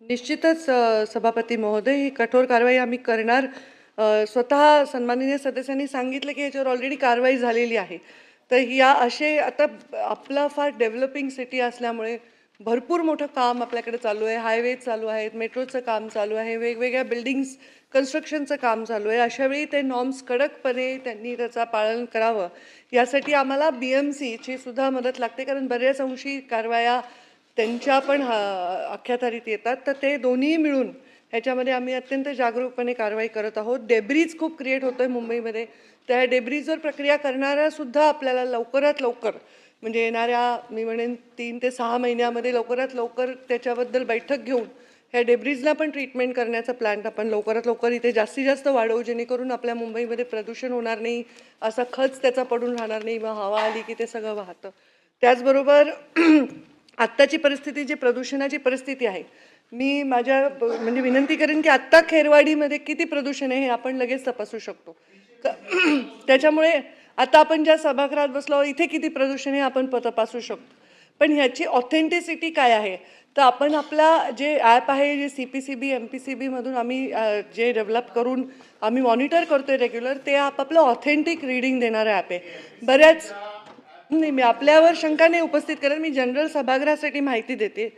निश्चितच सभापती महोदय, ही कठोर कारवाई आम्ही करणार. स्वतः सन्माननीय सदस्यांनी सांगितलं की याच्यावर ऑलरेडी कारवाई झालेली आहे. तर या असे आता आपला फार डेव्हलपिंग सिटी असल्यामुळे भरपूर मोठं काम आपल्याकडे चालू आहे. हायवे चालू आहेत, मेट्रोचं काम चालू आहे, वेगवेगळ्या बिल्डिंग्स कन्स्ट्रक्शनचं काम चालू आहे. अशावेळी ते नॉर्म्स कडकपणे त्यांनी त्याचं पालन करावं, यासाठी आम्हाला BMCची सुद्धा मदत लागते, कारण बऱ्याच अंशी कारवाया त्यांच्या पण अखत्यारीत येतात. तर ते दोन्ही मिळून ह्याच्यामध्ये आम्ही अत्यंत जागरूकपणे कारवाई करत आहोत. डेब्रीज खूप क्रिएट होतोय मुंबईमध्ये. त्या डेब्रीजवर प्रक्रिया करणारा सुद्धा आपल्याला लवकरात लवकर, म्हणजे येणाऱ्या मी म्हणेन 3 ते 6 महिन्यामध्ये लवकरात लवकर त्याच्याबद्दल बैठक घेऊन ह्या डेब्रीजला पण ट्रीटमेंट करण्याचा प्लॅन आपण लवकरात लवकर इथे जास्तीत जास्त वाढवू, जेणेकरून आपल्या मुंबईमध्ये प्रदूषण होणार नाही, असा खच त्याचा पडून राहणार नाही, मग हवा आली की ते सगळं वाहतं. त्याचबरोबर आत्ताची परिस्थिती, जी प्रदूषणाची परिस्थिती आहे, मी माझ्या म्हणजे विनंती करेन की आत्ता खेरवाडीमध्ये किती प्रदूषण आहे हे आपण लगेच तपासू शकतो. त्याच्यामुळे आता आपण ज्या सभागृहात बसलो इथे किती प्रदूषण आहे आपण तपासू शकतो. पण ह्याची ऑथेंटिसिटी काय आहे, तर आपण आपला जे ॲप आहे, जे CPCB MPCB मधून आम्ही जे डेव्हलप करून आम्ही मॉनिटर करतोय रेग्युलर, ते ॲप आपलं ऑथेंटिक रीडिंग देणारं ॲप आहे. बऱ्याच नाही, मी आपल्यावर शंका नाही उपस्थित करत, मी जनरल सभागृहासाठी माहिती देते.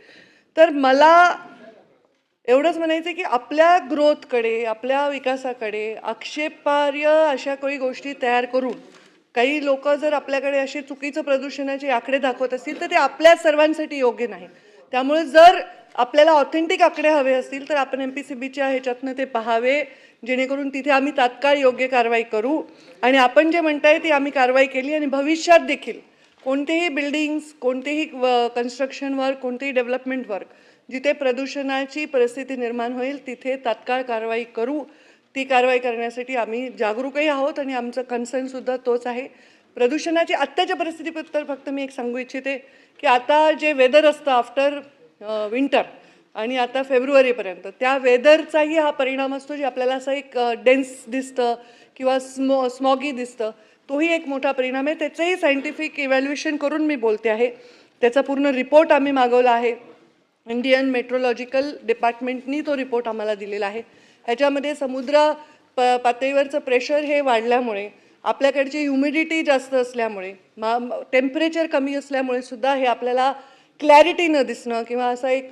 तर मला एवढंच म्हणायचं की आपल्या ग्रोथकडे, आपल्या विकासाकडे आक्षेपार्ह अशा काही गोष्टी तयार करून काही लोक जर आपल्याकडे असे चुकीचं प्रदूषणाचे आकडे दाखवत असतील, तर ते आपल्या सर्वांसाठी योग्य नाही. त्यामुळे जर आपल्याला ऑथेंटिक आकडे हवे असतील तर आपण MPCBच्या ह्याच्यातनं ते पाहावे, जेणेकरून तिथे आम्ही तात्काळ योग्य कारवाई करू. आणि आपण जे म्हणताय ती आम्ही कारवाई केली, आणि भविष्यात देखील कोणतेही बिल्डिंग्स, कोणतेही कन्स्ट्रक्शन वर्क, कोणतेही डेव्हलपमेंट वर्क जिथे प्रदूषणाची परिस्थिती निर्माण होईल तिथे तात्काळ कारवाई करू. ती कारवाई करण्यासाठी आम्ही जागरूकही आहोत आणि आमचं कन्सर्नसुद्धा तोच आहे. प्रदूषणाची आत्ताच्या परिस्थितीबद्दल फक्त मी एक सांगू इच्छिते की आता जे वेदर असतं आफ्टर विंटर आणि आता फेब्रुवारीपर्यंत, त्या वेदरचाही हा परिणाम असतो, जे आपल्याला असं एक डेन्स दिसतं किंवा स्मॉगी दिसतं. तोही एक मोठा परिणाम आहे. त्याचंही सायंटिफिक इव्हॅल्युएशन करून मी बोलते आहे. त्याचा पूर्ण रिपोर्ट आम्ही मागवला आहे. इंडियन मेट्रोलॉजिकल डिपार्टमेंटनी तो रिपोर्ट आम्हाला दिलेला आहे. ह्याच्यामध्ये समुद्र पातळीवरचं प्रेशर हे वाढल्यामुळे, आपल्याकडची ह्युमिडिटी जास्त असल्यामुळे, टेम्परेचर कमी असल्यामुळे सुद्धा हे आपल्याला क्लॅरिटी न दिसणं किंवा असं एक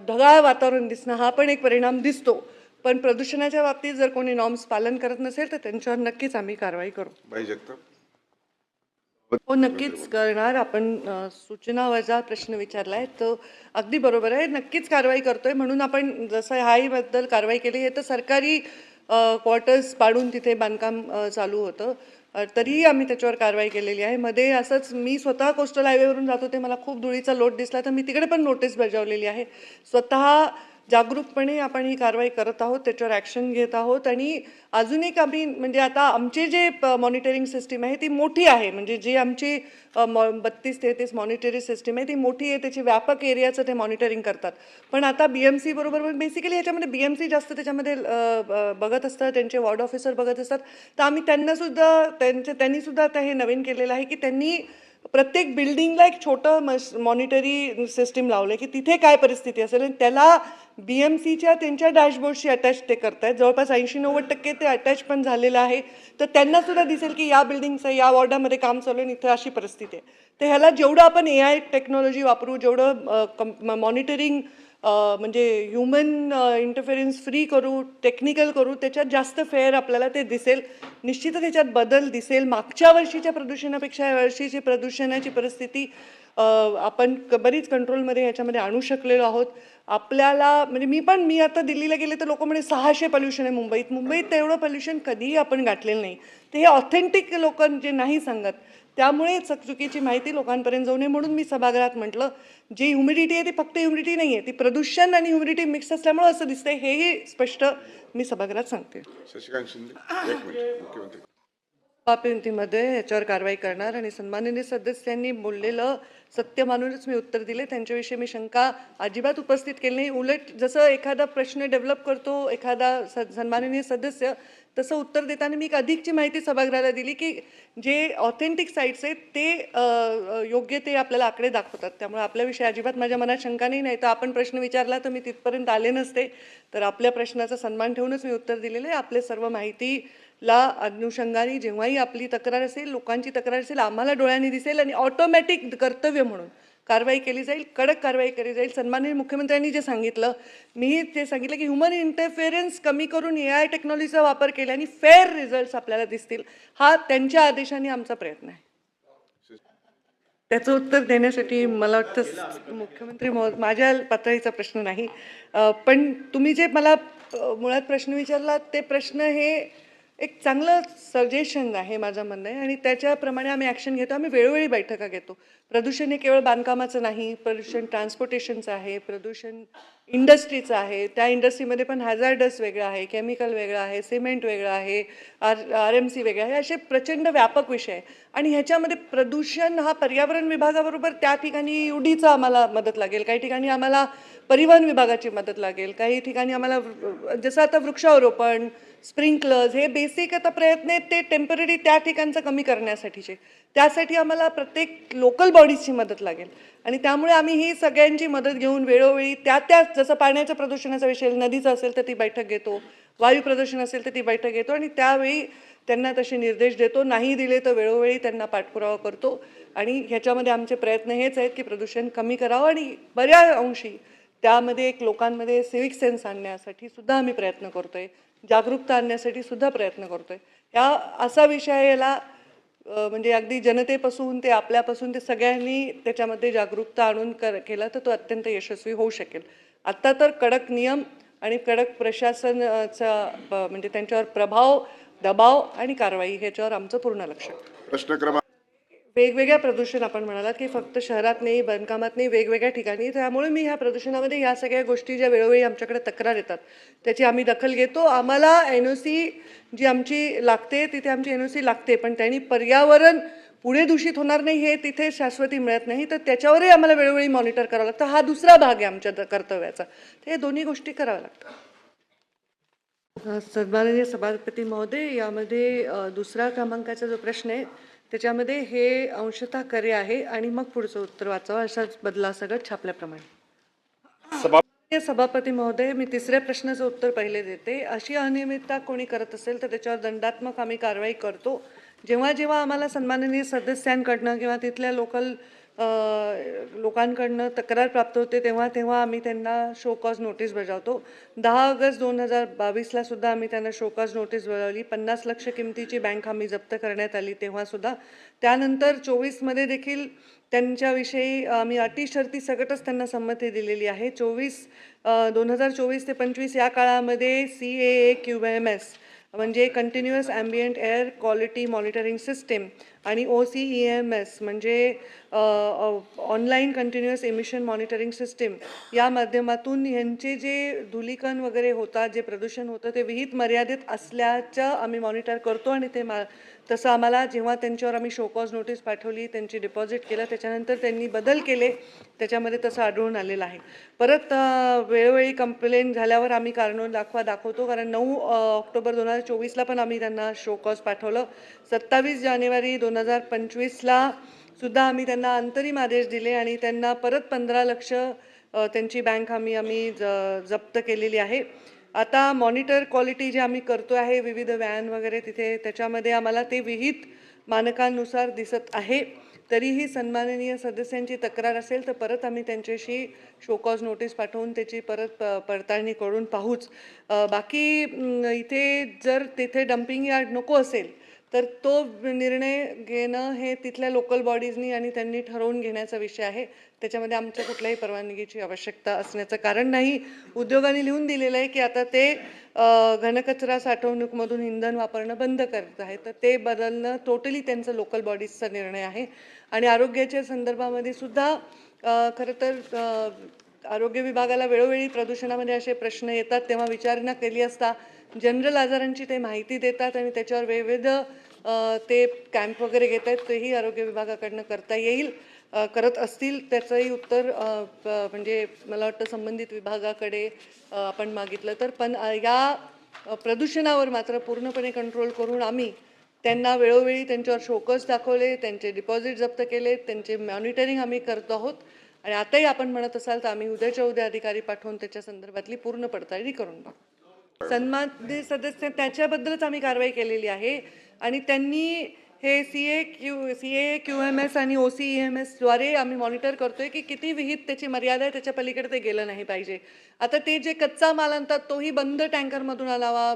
ढगाळ वातावरण दिसणं, हा पण एक परिणाम दिसतो. पण प्रदूषणाच्या बाबतीत जर कोणी नॉर्म्स पालन करत नसेल तर त्यांच्यावर नक्कीच आम्ही कारवाई करू. बाई जगताप. हो, नक्कीच करणार. आपण सूचनावजा प्रश्न विचारलाय, तर अगदी बरोबर आहे. नक्कीच कारवाई करतोय. म्हणून आपण जसं हाईबद्दल कारवाई केली, हे तर सरकारी क्वार्टर्स पाडून तिथे बांधकाम चालू होतं. तरीही आम्ही त्याच्यावर कारवाई केलेली आहे. मध्ये असंच मी स्वतः कोस्टल हायवेवरून जात होते, मला खूप धुळीचा लोट दिसला, तर मी तिकडे पण नोटीस बजावलेली आहे. स्वतः जागरूकपणे आपण ही कारवाई करत आहोत, त्याच्यावर ॲक्शन घेत आहोत. आणि अजून एक आम्ही म्हणजे आता आमचे जे मॉनिटरिंग सिस्टीम आहे ती मोठी आहे, म्हणजे जी आमची 32-33 मॉनिटरी सिस्टीम आहे ती मोठी आहे, त्याची व्यापक एरियाचं ते मॉनिटरिंग करतात. पण आता BMC बरोबर बेसिकली ह्याच्यामध्ये BMC जास्त त्याच्यामध्ये बघत असतात, त्यांचे वॉर्ड ऑफिसर बघत असतात. तर आम्ही त्यांनी सुद्धा आता हे नवीन केलेलं आहे की त्यांनी प्रत्येक बिल्डिंगला एक छोटं मॉनिटरी सिस्टीम लावलं की तिथे काय परिस्थिती असेल, आणि त्याला BMCच्या त्यांच्या डॅशबोर्डशी अटॅच ते करतायत. जवळपास 80-90% ते अटॅच पण झालेलं आहे. तर त्यांना सुद्धा दिसेल की या बिल्डिंगचं, या वॉर्डामध्ये काम चालू आहे, इथं अशी परिस्थिती आहे. तर ह्याला जेवढं आपण AI टेक्नॉलॉजी वापरू, जेवढं मॉनिटरिंग म्हणजे ह्युमन इंटरफेरन्स फ्री करू, टेक्निकल करू, त्याच्यात जास्त फेअर आपल्याला ते दिसेल. निश्चितच त्याच्यात बदल दिसेल. मागच्या वर्षीच्या प्रदूषणापेक्षा यावर्षीची प्रदूषणाची परिस्थिती आपण बरीच कंट्रोलमध्ये ह्याच्यामध्ये आणू शकलेलो आहोत. आपल्याला म्हणजे मी आता दिल्लीला गेले तर लोक म्हणे 600 पोल्युशन आहे मुंबईत तेवढं पोल्युशन कधीही आपण गाठलेलं नाही. ते हे ऑथेंटिक लोक जे नाही सांगत, त्यामुळे चुकीची माहिती लोकांपर्यंत जाऊ नये, म्हणून मी सभागृहात म्हटलं जी ह्युमिडिटी आहे ती फक्त ह्युमिडिटी नाही आहे, ती प्रदूषण आणि ह्युमिडिटी मिक्स असल्यामुळे असं दिसतंय, हेही स्पष्ट मी सभागृहात सांगते. शशिकांत शिंदे, एक मिनिट. मुख्यमंत्री सभापतीमध्ये याच्यावर कारवाई करणार आणि सन्माननीय सदस्यांनी बोललेलं सत्य मानूनच मी उत्तर दिले. त्यांच्याविषयी मी शंका अजिबात उपस्थित केली नाही. उलट जसं एखादा प्रश्न डेव्हलप करतो एखादा सन्माननीय सदस्य, तसं उत्तर देताना मी एक अधिकची माहिती सभागृहाला दिली की जे ऑथेंटिक साईट्स आहेत ते योग्य ते आपल्याला आकडे दाखवतात. त्यामुळे आपल्याविषयी अजिबात माझ्या मनात शंका नाही तर आपण प्रश्न विचारला तर मी तिथपर्यंत आले नसते. तर आपल्या प्रश्नाचा सन्मान ठेवूनच मी उत्तर दिलेलं आहे. आपले सर्व माहितीला अनुषंगाने जेव्हाही आपली तक्रार असेल, लोकांची तक्रार असेल, आम्हाला डोळ्यांनी दिसेल आणि ऑटोमॅटिक कर्तव्य म्हणून कारवाई केली जाईल, कडक कारवाई केली जाईल. सन्माननीय मुख्यमंत्र्यांनी जे सांगितलं, मीही ते सांगितलं की ह्युमन इंटरफेरन्स कमी करून AI टेक्नॉलॉजीचा वापर केल्याने फेअर रिझल्ट्स आपल्याला दिसतील. हा त्यांच्या आदेशाने आमचा प्रयत्न आहे. त्याचं उत्तर देण्यासाठी मला वाटतं मुख्यमंत्री माझ्या पातळीचा प्रश्न नाही. पण तुम्ही जे मला मुळात प्रश्न विचारला ते प्रश्न हे एक चांगलं सजेशन आहे माझं म्हणणं आहे आणि त्याच्याप्रमाणे आम्ही ॲक्शन घेतो. आम्ही वेळोवेळी बैठका घेतो. प्रदूषण हे केवळ बांधकामाचं नाही, प्रदूषण ट्रान्सपोर्टेशनचं आहे, प्रदूषण इंडस्ट्रीचं आहे. त्या इंडस्ट्रीमध्ये पण हॅझार्डस वेगळं आहे, केमिकल वेगळं आहे, सिमेंट वेगळं आहे, RMC वेगळं आहे. असे प्रचंड व्यापक विषय आहे आणि ह्याच्यामध्ये प्रदूषण हा पर्यावरण विभागाबरोबर त्या ठिकाणी UDचा आम्हाला मदत लागेल, काही ठिकाणी आम्हाला परिवहन विभागाची मदत लागेल, काही ठिकाणी आम्हाला जसं आता वृक्षारोपण, स्प्रिंकलर्स हे बेसिक आता प्रयत्न आहेत ते टेम्पररी त्या ठिकाणचं कमी करण्यासाठीचे. त्यासाठी आम्हाला प्रत्येक लोकल बॉडीजची मदत लागेल आणि त्यामुळे आम्ही ही सगळ्यांची मदत घेऊन वेळोवेळी त्या जसं पाण्याच्या प्रदूषणाचा विषय नदीचा असेल तर ती बैठक घेतो, वायू प्रदूषण असेल तर ती बैठक घेतो आणि त्यावेळी त्यांना तसे निर्देश देतो. नाही दिले तर वेळोवेळी त्यांना पाठपुरावा करतो आणि ह्याच्यामध्ये आमचे प्रयत्न हेच आहेत की प्रदूषण कमी करावं आणि बऱ्याच अंशी त्यामध्ये एक लोकांमध्ये सिविक सेन्स आणण्यासाठी सुद्धा आम्ही प्रयत्न करतोय, जागरूकता आणण्यासाठी सुद्धा प्रयत्न करतोय. ह्या असा विषय याला म्हणजे अगदी जनतेपासून ते आपल्यापासून ते सगळ्यांनी त्याच्यामध्ये जागरूकता आणून केला तर तो अत्यंत यशस्वी होऊ शकेल. आत्ता तर कडक नियम आणि कडक प्रशासनाचा म्हणजे त्यांच्यावर प्रभाव, दबाव आणि कारवाई ह्याच्यावर आमचं पूर्ण लक्ष आहे. प्रश्न क्रमांक वेगवेगळ्या प्रदूषण आपण म्हणालात की फक्त शहरात नाही, बांधकामात नाही, वेगवेगळ्या ठिकाणी. त्यामुळे मी ह्या प्रदूषणामध्ये ह्या सगळ्या गोष्टी ज्या वेळोवेळी आमच्याकडे तक्रार येतात त्याची आम्ही दखल घेतो. आम्हाला NOC जी आमची लागते तिथे आमची NOC लागते, पण त्यांनी पर्यावरण पुढे दूषित होणार नाही हे तिथे शाश्वती मिळत नाही, तर त्याच्यावरही आम्हाला वेळोवेळी मॉनिटर करावं लागतं. हा दुसरा भाग आहे आमच्या कर्तव्याचा. हे दोन्ही गोष्टी कराव्या लागतात. सन्माननीय सभापती महोदय, यामध्ये दुसरा क्रमांकाचा जो प्रश्न आहे त्याच्यामध्ये हे अंशतः करे आहे आणि मग पुढचं उत्तर वाचावं अशाच बदलासकट छापल्याप्रमाणे. सभापती महोदय, मी तिसऱ्या प्रश्नाचं उत्तर पहिले देते. अशी अनियमितता कोणी करत असेल तर त्याच्यावर दंडात्मक आम्ही कारवाई करतो. जेव्हा जेव्हा आम्हाला सन्माननीय सदस्यांकडनं किंवा तिथल्या लोकांकडनं तक्रार प्राप्त होते तेव्हा तेव्हा आम्ही त्यांना शो कॉज नोटीस बजावतो. 10 ऑगस्ट 2022ला सुद्धा आम्ही त्यांना शो कॉज नोटीस बजावली. 50 लाख किमतीची बँक आम्ही जप्त करण्यात आली तेव्हा सुद्धा. त्यानंतर 24मध्ये देखील त्यांच्याविषयी आम्ही अटी शर्ती सकटच त्यांना संमती दिलेली आहे. 2024 ते 25 या काळामध्ये CAA QMS म्हणजे continuous ambient air quality monitoring system आणि OCEMS म्हणजे online continuous emission monitoring system या माध्यमातून ह्यांचे जे धुलीकण वगैरे होतात, जे प्रदूषण होतं ते विहित मर्यादेत असल्याचं आम्ही मॉनिटर करतो आणि ते तसं आम्हाला जेव्हा त्यांच्यावर आम्ही शो कॉज नोटीस पाठवली, त्यांची डिपॉझिट केलं, त्याच्यानंतर त्यांनी बदल केले, त्याच्यामध्ये तसं आढळून आलेलं आहे. परत वेळोवेळी कंप्लेंट झाल्यावर आम्ही कारणं दाखवतो, कारण 9 ऑक्टोबर 2024ला पण आम्ही त्यांना शो कॉज पाठवलं. 27 जानेवारी 2025ला सुद्धा आम्ही त्यांना अंतरिम आदेश दिले आणि त्यांना परत 15 लाख त्यांची बँक आम्ही जप्त केलेली आहे. आता मॉनिटर क्वालिटी जे आम्ही करतो आहे विविध व्हॅन वगैरे तिथे, त्याच्यामध्ये आम्हाला ते विहित मानकांनुसार दिसत आहे. तरीही सन्माननीय सदस्यांची तक्रार असेल तर परत आम्ही त्यांच्याशी शो कॉज नोटीस पाठवून त्याची परत पडताळणी करून पाहूच. बाकी इथे जर तिथे डम्पिंग यार्ड नको असेल तर तो निर्णय घेणं हे तिथल्या लोकल बॉडीजनी आणि त्यांनी ठरवून घेण्याचा विषय आहे. त्याच्यामध्ये आमच्या कुठल्याही परवानगीची आवश्यकता असण्याचं कारण नाही. उद्योगाने लिहून दिलेलं आहे की आता ते घनकचरा साठवणूकमधून इंधन वापरणं बंद करत आहे, तर ते बदलणं टोटली त्यांचं लोकल बॉडीजचा निर्णय आहे. आणि आरोग्याच्या संदर्भामध्ये सुद्धा खरं तर आरोग्य विभागाला वेळोवेळी प्रदूषणामध्ये असे प्रश्न येतात तेव्हा विचारणा केली असता जनरल आजारांची ते माहिती देतात आणि त्याच्यावर विविध ते कॅम्प वगैरे घेत आहेत तेही आरोग्य विभागाकडनं करता येईल. करत असतील त्याचंही उत्तर म्हणजे मला वाटतं संबंधित विभागाकडे आपण मागितलं तर. पण या प्रदूषणावर मात्र पूर्णपणे कंट्रोल करून आम्ही त्यांना वेळोवेळी त्यांच्यावर शोकस दाखवले, त्यांचे डिपॉझिट जप्त केले, त्यांचे मॉनिटरिंग आम्ही करतो आहोत. आणि आताही आपण म्हणत असाल तर आम्ही उद्याच्या उद्या अधिकारी पाठवून त्याच्या संदर्भातली पूर्ण पडताळणी करून टाकू. सन्माननीय सदस्य त्याच्याबद्दलच आम्ही कारवाई केलेली आहे आणि त्यांनी हे CA QMS आणि OCEMS द्वारे आम्ही मॉनिटर करतोय की किती विहित त्याची मर्यादा आहे, त्याच्या पलीकडे ते गेलं नाही पाहिजे. आता ते जे कच्चा माल आणतात तोही बंद टँकरमधून आणावा,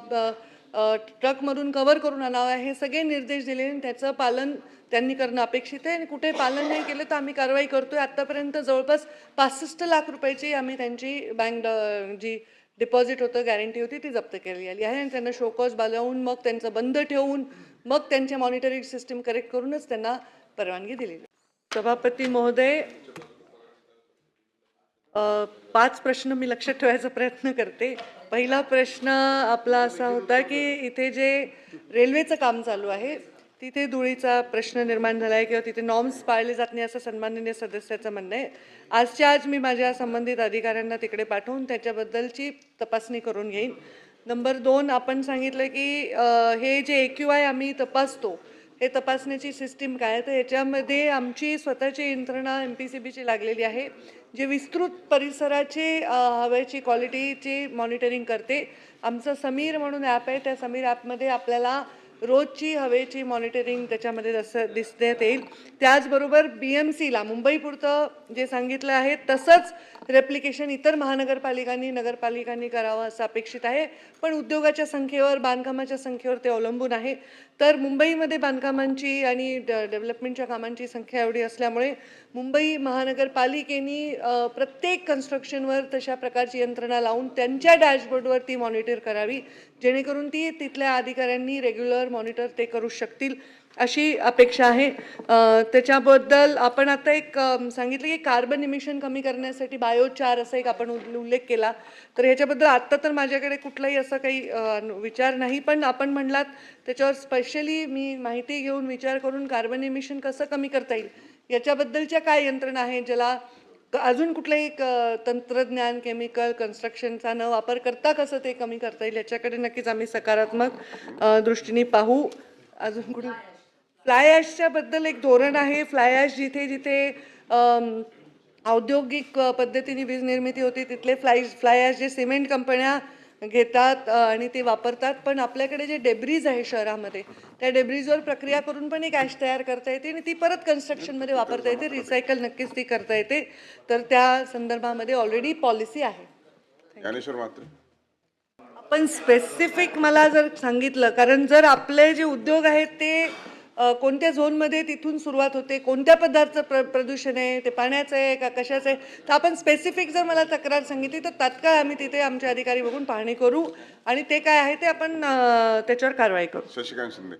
ट्रकमधून कव्हर करून आणावा, हे सगळे निर्देश दिले आणि त्याचं पालन त्यांनी करणं अपेक्षित आहे. आणि कुठे पालन नाही केलं तर आम्ही कारवाई करतोय. आतापर्यंत जवळपास 65 लाख रुपयाची आम्ही त्यांची बँक जी डिपॉझिट होतं, गॅरंटी होती, ती जप्त केली आली आहे आणि त्यांना शोकॉज बजावून मग त्यांचं बंद ठेवून मग त्यांच्या मॉनिटरिंग सिस्टीम करेक्ट करूनच त्यांना परवानगी दिलेली. सभापती महोदय, 5 प्रश्न मी लक्षात ठेवायचा प्रयत्न करते. पहिला प्रश्न आपला असा होता की इथे जे रेल्वेचं काम चालू आहे तिथे धुळीचा प्रश्न निर्माण झाला आहे किंवा तिथे नॉर्म्स पाळले जात नाही असं सन्माननीय सदस्याचं म्हणणं आहे. आजच्या आज मी माझ्या संबंधित अधिकाऱ्यांना तिकडे पाठवून त्याच्याबद्दलची तपासणी करून घेईन. नंबर 2, आपण सांगितलं की हे जे AQI आम्ही तपासतो हे तपासण्याची सिस्टीम काय, तर याच्यामध्ये आमची स्वतःची यंत्रणा MPCBची लागलेली आहे जे विस्तृत परिसराची हवेची क्वालिटीची मॉनिटरिंग करते. आमचं समीर म्हणून ॲप आहे, त्या समीर ॲपमध्ये आपल्याला रोजची हवेची मॉनिटरिंग त्याच्यामध्ये दिसण्यात येईल. त्याचबरोबर BMCला मुंबईपुरतं जे सांगितलं आहे तसंच रेप्लिकेशन इतर महानगरपालिकांनी नगरपालिकांनी करावं असं अपेक्षित आहे. पण उद्योगाच्या संख्येवर, बांधकामाच्या संख्येवर ते अवलंबून आहे. तर मुंबईमध्ये बांधकामांची आणि डेव्हलपमेंटच्या कामांची संख्या एवढी असल्यामुळे मुंबई महानगरपालिकेने प्रत्येक कन्स्ट्रक्शनवर तशा प्रकारची यंत्रणा लावून त्यांच्या डॅशबोर्डवर ती मॉनिटर करावी, जेणेकरून ती तिथल्या अधिकाऱ्यांनी रेग्युलर मॉनिटर ते करू शकतील अशी अपेक्षा आहे. त्याच्याबद्दल आपण आता एक सांगितलं की कार्बन इमिशन कमी करण्यासाठी बायोचार असा एक आपण उल्लेख केला. तर ह्याच्याबद्दल आत्ता तर माझ्याकडे कुठलाही असं काही विचार नाही, पण आपण म्हणलात त्याच्यावर स्पेशली मी माहिती घेऊन विचार करून कार्बन इमिशन कसं कमी करता येईल याच्याबद्दलच्या काय यंत्रणा आहे, ज्याला अजून कुठलंही तंत्रज्ञान, केमिकल, कन्स्ट्रक्शनचा न वापर करता कसं ते कमी करता येईल याच्याकडे नक्कीच आम्ही सकारात्मक दृष्टीने पाहू. अजून कुठे फ्लाय ॲशच्या बद्दल एक धोरण आहे. फ्लाय ॲश जिथे जिथे औद्योगिक पद्धतीने वीज निर्मिती होती तिथले फ्लाय ॲश जे सिमेंट कंपन्या घेतात आणि ते वापरतात. पण आपल्याकडे जे डेब्रीज आहे शहरामध्ये त्या डेब्रीजवर प्रक्रिया करून पण एक ॲश तयार करता येते आणि ती परत कन्स्ट्रक्शनमध्ये वापरता येते. रिसायकल नक्कीच ती करता येते. तर त्या संदर्भामध्ये ऑलरेडी पॉलिसी आहे. ज्ञानेश्वर मात्र आपण स्पेसिफिक मला जर सांगितलं, कारण जर आपले जे उद्योग आहेत ते कोणत्या झोनमध्ये तिथून सुरुवात होते, कोणत्या पदार्थाचं प्रदूषण आहे, ते पाण्याचं आहे का कशाचं आहे, तर आपण स्पेसिफिक जर मला तक्रार सांगितली तर तात्काळ आम्ही तिथे आमचे अधिकारी बघून पाहणी करू आणि ते काय आहे ते आपण त्याच्यावर कारवाई करू. शशिकांत शिंदे.